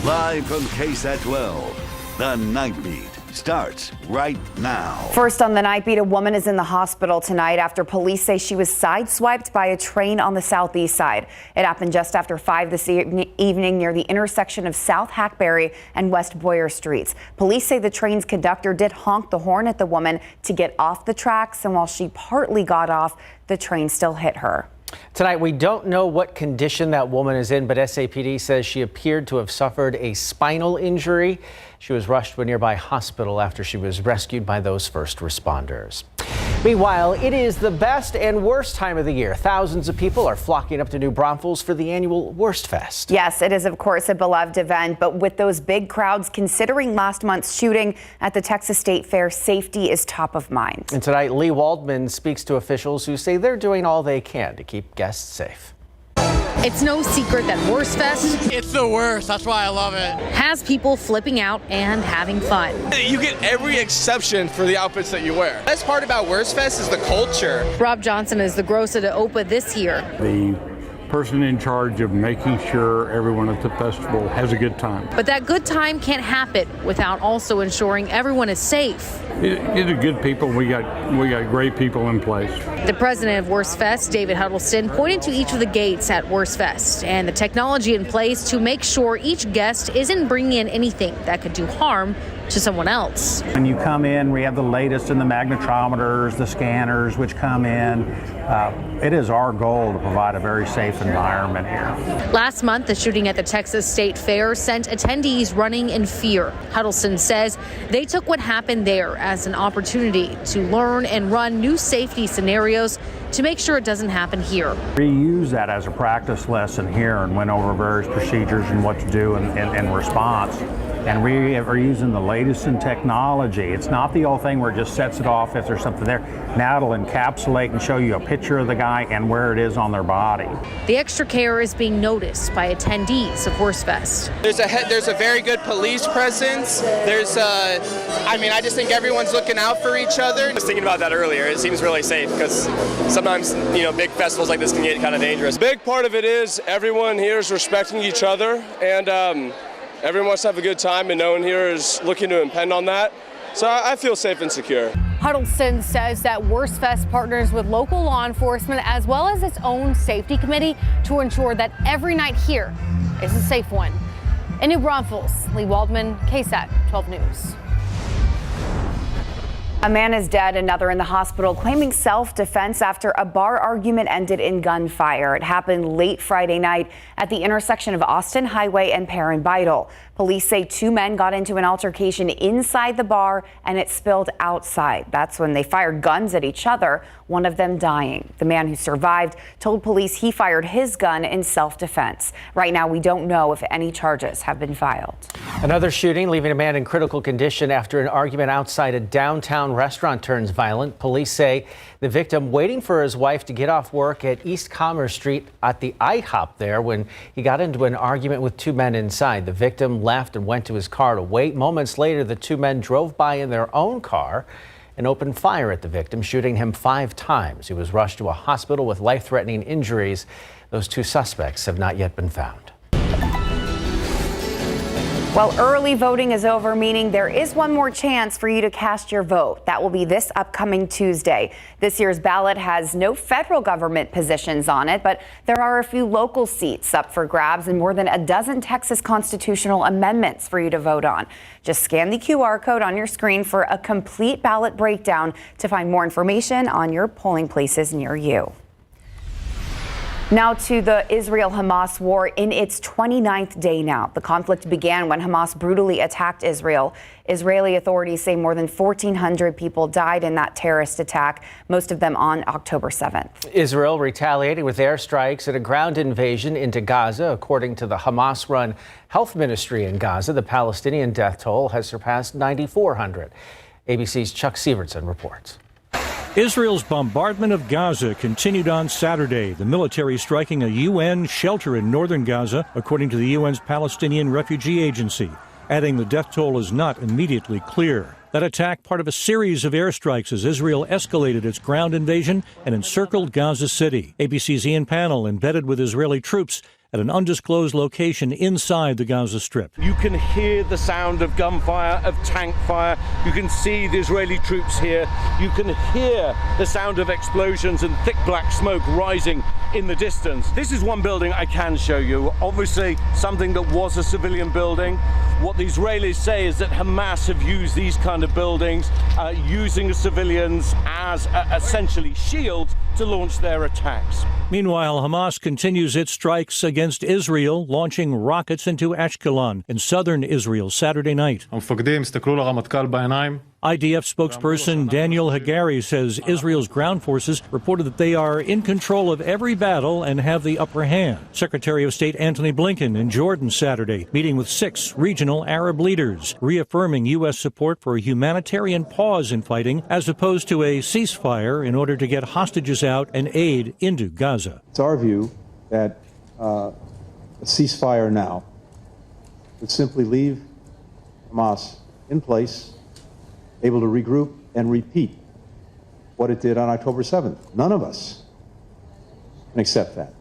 Live from KSAT 12, the Nightbeat starts right now. First on the Nightbeat, a woman is in the hospital tonight after police say she was sideswiped by a train on the southeast side. It happened just after 5 this evening near the intersection of South Hackberry and West Boyer Streets. Police say the train's conductor did honk the horn at the woman to get off the tracks, and while she partly got off, the train still hit her. Tonight, we don't know what condition that woman is in, but SAPD says she appeared to have suffered a spinal injury. She was rushed to a nearby hospital after she was rescued by those first responders. Meanwhile, it is the best and worst time of the year. Thousands of people are flocking up to New Braunfels for the annual Worst Fest. Yes, it is, of course, a beloved event, but with those big crowds, considering last month's shooting at the Texas State Fair, safety is top of mind. And tonight, Lee Waldman speaks to officials who say they're doing all they can to keep guests safe. It's no secret that Worst Fest, it's the worst. That's why I love it. Has people flipping out and having fun. You get every exception for the outfits that you wear. The best part about Worst Fest is the culture. Rob Johnson is the grocer to OPA this year. The person in charge of making sure everyone at the festival has a good time. But that good time can't happen without also ensuring everyone is safe. These are good people. We got great people in place. The president of Worst Fest, David Huddleston, pointed to each of the gates at Worst Fest and the technology in place to make sure each guest isn't bringing in anything that could do harm to someone else. When you come in, we have the latest in the magnetometers, the scanners which come in. It is our goal to provide a very safe environment here. Last month, the shooting at the Texas State Fair sent attendees running in fear. Huddleston says they took what happened there as an opportunity to learn and run new safety scenarios to make sure it doesn't happen here. We use that as a practice lesson here and went over various procedures and what to do in response. And we are using the latest in technology. It's not the old thing where it just sets it off if there's something there. Now it'll encapsulate and show you a picture of the guy and where it is on their body. The extra care is being noticed by attendees of Worst Fest. There's a very good police presence. I just think everyone's looking out for each other. I was thinking about that earlier. It seems really safe because sometimes, big festivals like this can get kind of dangerous. Big part of it is everyone here is respecting each other, and everyone wants to have a good time, and no one here is looking to impede on that. So I feel safe and secure. Huddleston says that Worst Fest partners with local law enforcement as well as its own safety committee to ensure that every night here is a safe one. In New Braunfels, Lee Waldman, KSAT 12 News. A man is dead, another in the hospital, claiming self-defense after a bar argument ended in gunfire. It happened late Friday night at the intersection of Austin Highway and Perrin Beidel. Police say 2 men got into an altercation inside the bar and it spilled outside. That's when they fired guns at each other, one of them dying. The man who survived told police he fired his gun in self-defense. Right now, we don't know if any charges have been filed. Another shooting leaving a man in critical condition after an argument outside a downtown restaurant turns violent. Police say the victim waiting for his wife to get off work at East Commerce Street at the IHOP there when he got into an argument with 2 men inside. The victim left and went to his car to wait. Moments later, the 2 men drove by in their own car and opened fire at the victim, shooting him 5 times. He was rushed to a hospital with life-threatening injuries. Those 2 suspects have not yet been found. Well, early voting is over, meaning there is one more chance for you to cast your vote. That will be this upcoming Tuesday. This year's ballot has no federal government positions on it, but there are a few local seats up for grabs and more than a dozen Texas constitutional amendments for you to vote on. Just scan the QR code on your screen for a complete ballot breakdown to find more information on your polling places near you. Now to the Israel-Hamas war in its 29th day now. The conflict began when Hamas brutally attacked Israel. Israeli authorities say more than 1,400 people died in that terrorist attack, most of them on October 7th. Israel retaliating with airstrikes and a ground invasion into Gaza. According to the Hamas-run health ministry in Gaza, the Palestinian death toll has surpassed 9,400. ABC's Chuck Sievertson reports. Israel's bombardment of Gaza continued on Saturday, the military striking a UN shelter in northern Gaza, according to the UN's Palestinian Refugee Agency, adding the death toll is not immediately clear. That attack part of a series of airstrikes as Israel escalated its ground invasion and encircled Gaza City. ABC's Ian Pannell, embedded with Israeli troops, at an undisclosed location inside the Gaza Strip. You can hear the sound of gunfire, of tank fire. You can see the Israeli troops here. You can hear the sound of explosions and thick black smoke rising in the distance. This is one building I can show you. Obviously, something that was a civilian building. What the Israelis say is that Hamas have used these kind of buildings, using the civilians as essentially shields to launch their attacks. Meanwhile, Hamas continues its strikes against Israel, launching rockets into Ashkelon in southern Israel Saturday night. IDF spokesperson Daniel Hagari says Israel's ground forces reported that they are in control of every battle and have the upper hand. Secretary of State Antony Blinken in Jordan Saturday, meeting with 6 regional Arab leaders, reaffirming U.S. support for a humanitarian pause in fighting as opposed to a ceasefire in order to get hostages out and aid into Gaza. It's our view that a ceasefire now would simply leave Hamas in place, able to regroup and repeat what it did on October 7th. None of us can accept that.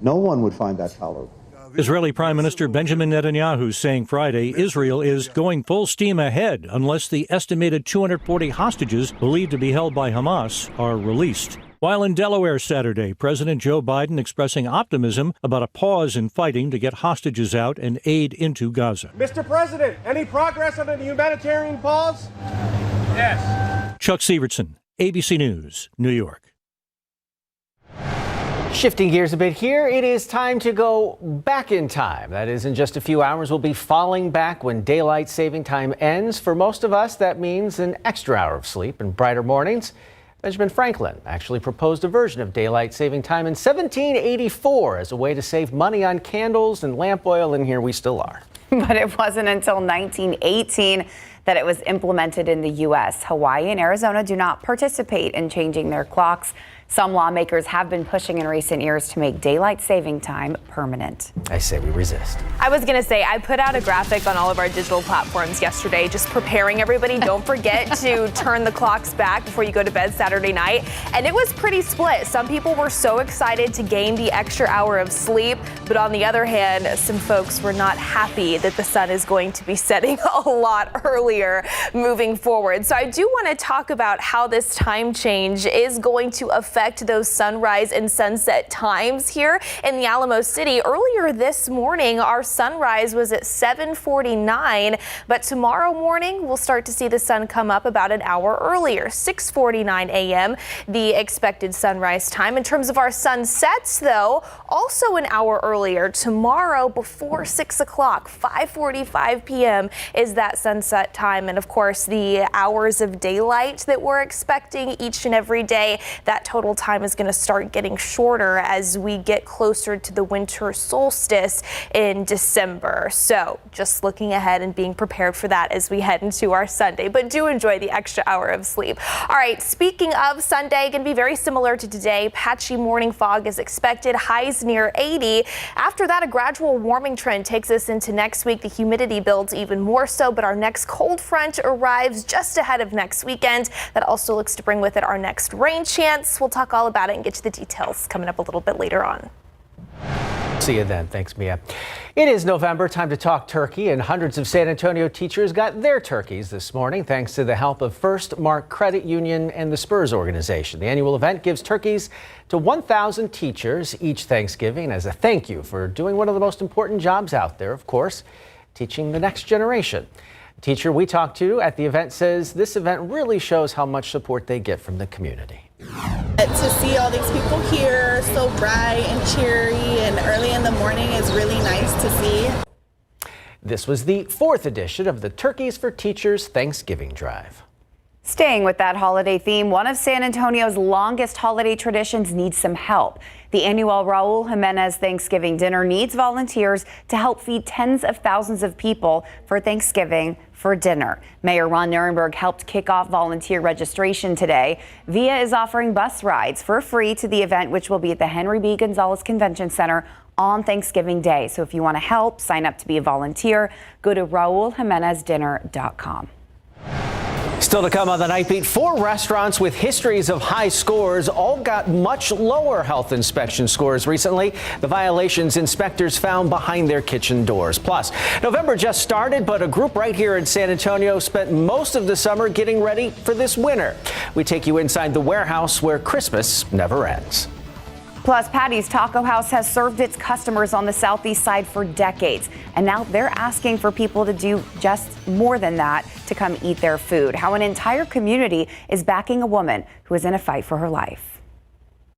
No one would find that tolerable. Israeli Prime Minister Benjamin Netanyahu saying Friday Israel is going full steam ahead unless the estimated 240 hostages believed to be held by Hamas are released. While in Delaware Saturday, President Joe Biden expressing optimism about a pause in fighting to get hostages out and aid into Gaza. Mr. President, any progress on a humanitarian pause? Yes. Chuck Sievertson, ABC News, New York. Shifting gears a bit here, it is time to go back in time. That is, in just a few hours, we'll be falling back when daylight saving time ends. For most of us, that means an extra hour of sleep and brighter mornings. Benjamin Franklin actually proposed a version of daylight saving time in 1784 as a way to save money on candles and lamp oil, and here we still are. But it wasn't until 1918 that it was implemented in the U.S. Hawaii and Arizona do not participate in changing their clocks. Some lawmakers have been pushing in recent years to make daylight saving time permanent. I say we resist. I was going to say, I put out a graphic on all of our digital platforms yesterday, just preparing everybody. Don't forget to turn the clocks back before you go to bed Saturday night. And it was pretty split. Some people were so excited to gain the extra hour of sleep. But on the other hand, some folks were not happy that the sun is going to be setting a lot earlier moving forward. So I do want to talk about how this time change is going to affect those sunrise and sunset times here in the Alamo City. Earlier this morning, our sunrise was at 7:49, but tomorrow morning we'll start to see the sun come up about an hour earlier, 6:49 a.m. the expected sunrise time. In terms of our sunsets, though, also an hour earlier tomorrow before 6 o'clock, 5:45 p.m. is that sunset time. And of course, the hours of daylight that we're expecting each and every day, that total time is going to start getting shorter as we get closer to the winter solstice in December. So just looking ahead and being prepared for that as we head into our Sunday, but do enjoy the extra hour of sleep. All right, speaking of Sunday, going to be very similar to today. Patchy morning fog is expected, highs near 80. After that, a gradual warming trend takes us into next week. The humidity builds even more so, but our next cold front arrives just ahead of next weekend. That also looks to bring with it our next rain chance. We'll talk all about it and get you the details coming up a little bit later on. See you then. Thanks, Mia. It is November, time to talk turkey, and hundreds of San Antonio teachers got their turkeys this morning thanks to the help of First Mark Credit Union and the Spurs organization. The annual event gives turkeys to 1,000 teachers each Thanksgiving as a thank you for doing one of the most important jobs out there, of course, teaching the next generation. The teacher we talked to at the event says this event really shows how much support they get from the community. To see all these people here so bright and cheery and early in the morning is really nice to see. This was the 4th edition of the Turkeys for Teachers Thanksgiving Drive. Staying with that holiday theme, one of San Antonio's longest holiday traditions needs some help. The annual Raul Jimenez Thanksgiving dinner needs volunteers to help feed tens of thousands of people for Thanksgiving for dinner. Mayor Ron Nirenberg helped kick off volunteer registration today. VIA is offering bus rides for free to the event, which will be at the Henry B. Gonzalez Convention Center on Thanksgiving Day. So if you want to help, sign up to be a volunteer, go to RaulJimenezDinner.com. Still to come on the Nightbeat, 4 restaurants with histories of high scores all got much lower health inspection scores recently. The violations inspectors found behind their kitchen doors. Plus, November just started, but a group right here in San Antonio spent most of the summer getting ready for this winter. We take you inside the warehouse where Christmas never ends. Plus, Patty's Taco House has served its customers on the southeast side for decades, and now they're asking for people to do just more than that to come eat their food. How an entire community is backing a woman who is in a fight for her life.